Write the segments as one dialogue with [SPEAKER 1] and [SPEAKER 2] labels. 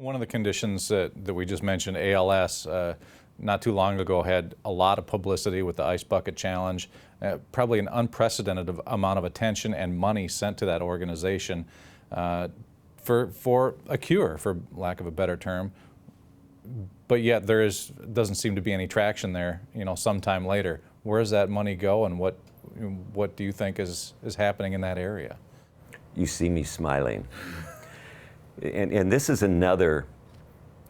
[SPEAKER 1] One of the conditions that we just mentioned, ALS, not too long ago had a lot of publicity with the Ice Bucket Challenge, probably an unprecedented amount of attention and money sent to that organization for a cure, for lack of a better term. But yet doesn't seem to be any traction there, sometime later. Where does that money go, and what do you think is happening in that area?
[SPEAKER 2] You see me smiling. And this is another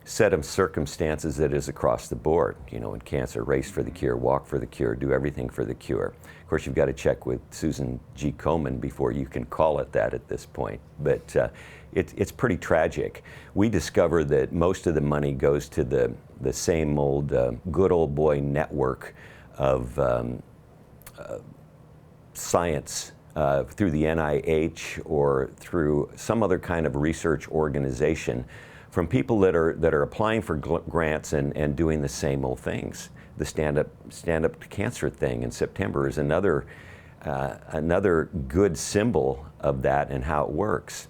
[SPEAKER 2] set of circumstances that is across the board. In cancer, race for the cure, walk for the cure, do everything for the cure. Of course, you've got to check with Susan G. Komen before you can call it that at this point. But it's pretty tragic. We discover that most of the money goes to the same old good old boy network of science through the NIH or through some other kind of research organization, from people that are applying for grants and doing the same old things. The Stand Up to Cancer thing in September is another good symbol of that and how it works.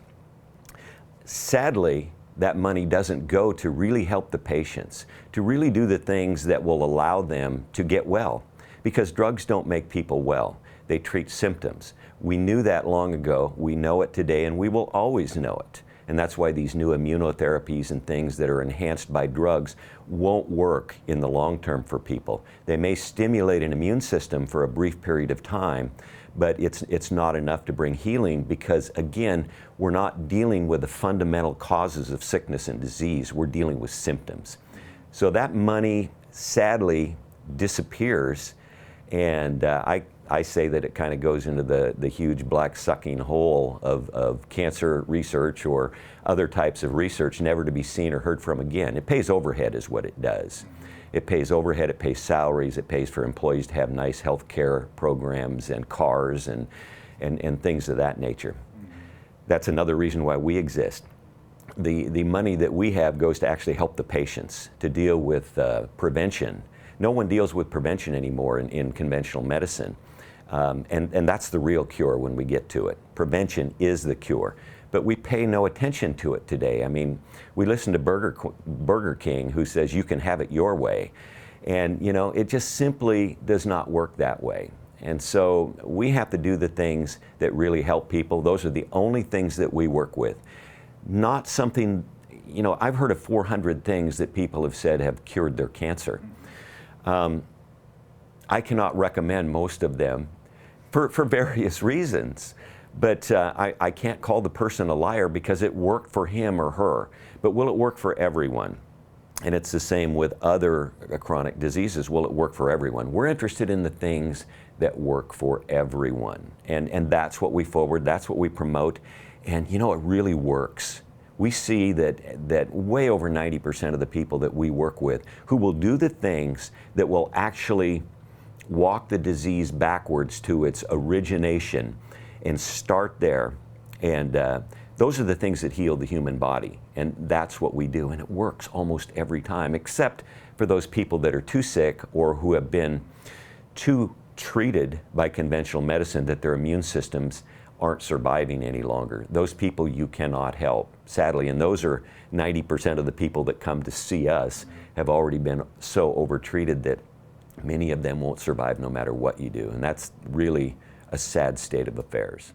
[SPEAKER 2] Sadly, that money doesn't go to really help the patients, to really do the things that will allow them to get well, because drugs don't make people well. They treat symptoms. We knew that long ago, we know it today, and we will always know it. And that's why these new immunotherapies and things that are enhanced by drugs won't work in the long term for people. They may stimulate an immune system for a brief period of time, but it's not enough to bring healing, because again, we're not dealing with the fundamental causes of sickness and disease, we're dealing with symptoms. So that money sadly disappears, and I say that it kind of goes into the huge black sucking hole of cancer research or other types of research, never to be seen or heard from again. It pays overhead is what it does. It pays overhead, it pays salaries, it pays for employees to have nice health care programs and cars and things of that nature. That's another reason why we exist. The money that we have goes to actually help the patients, to deal with prevention. No one deals with prevention anymore in conventional medicine. And that's the real cure when we get to it. Prevention is the cure. But we pay no attention to it today. I mean, we listen to Burger King, who says you can have it your way. And it just simply does not work that way. And so we have to do the things that really help people. Those are the only things that we work with. Not something, I've heard of 400 things that people have said have cured their cancer. I cannot recommend most of them for various reasons. But I can't call the person a liar because it worked for him or her. But will it work for everyone? And it's the same with other chronic diseases. Will it work for everyone? We're interested in the things that work for everyone. And that's what we forward, that's what we promote. And it really works. We see that way over 90% of the people that we work with who will do the things that will actually walk the disease backwards to its origination and start there. And those are the things that heal the human body. And that's what we do. And it works almost every time, except for those people that are too sick or who have been too treated by conventional medicine that their immune systems aren't surviving any longer. Those people you cannot help, sadly. And those are 90% of the people that come to see us have already been so overtreated that many of them won't survive no matter what you do. And that's really a sad state of affairs.